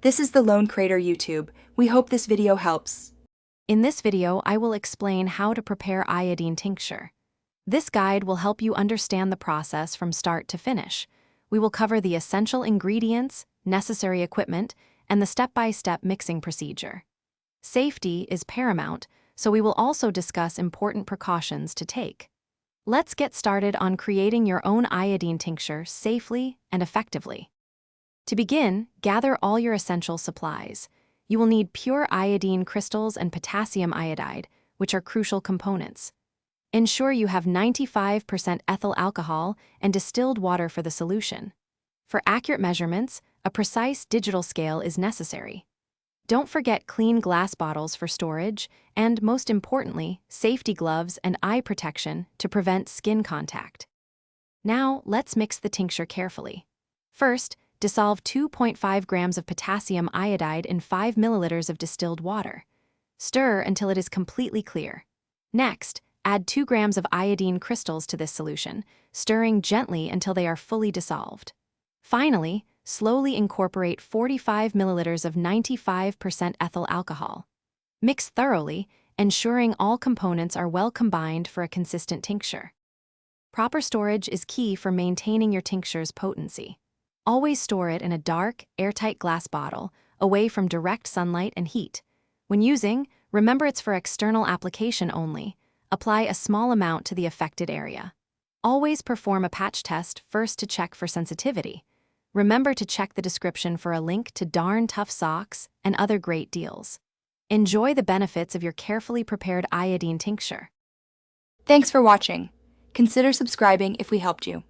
This is the Lone Crater YouTube. We hope this video helps. In this video, I will explain how to prepare iodine tincture. This guide will help you understand the process from start to finish. We will cover the essential ingredients, necessary equipment, and the step-by-step mixing procedure. Safety is paramount, so we will also discuss important precautions to take. Let's get started on creating your own iodine tincture safely and effectively. To begin, gather all your essential supplies. You will need pure iodine crystals and potassium iodide, which are crucial components. Ensure you have 95% ethyl alcohol and distilled water for the solution. For accurate measurements, a precise digital scale is necessary. Don't forget clean glass bottles for storage, and most importantly, safety gloves and eye protection to prevent skin contact. Now, let's mix the tincture carefully. First, dissolve 2.5 grams of potassium iodide in 5 milliliters of distilled water. Stir until it is completely clear. Next, add 2 grams of iodine crystals to this solution, stirring gently until they are fully dissolved. Finally, slowly incorporate 45 milliliters of 95% ethyl alcohol. Mix thoroughly, ensuring all components are well combined for a consistent tincture. Proper storage is key for maintaining your tincture's potency. Always store it in a dark, airtight glass bottle, away from direct sunlight and heat. When using, remember it's for external application only. Apply a small amount to the affected area. Always perform a patch test first to check for sensitivity. Remember to check the description for a link to darn tough socks and other great deals. Enjoy the benefits of your carefully prepared iodine tincture. Thanks for watching. Consider subscribing if we helped you.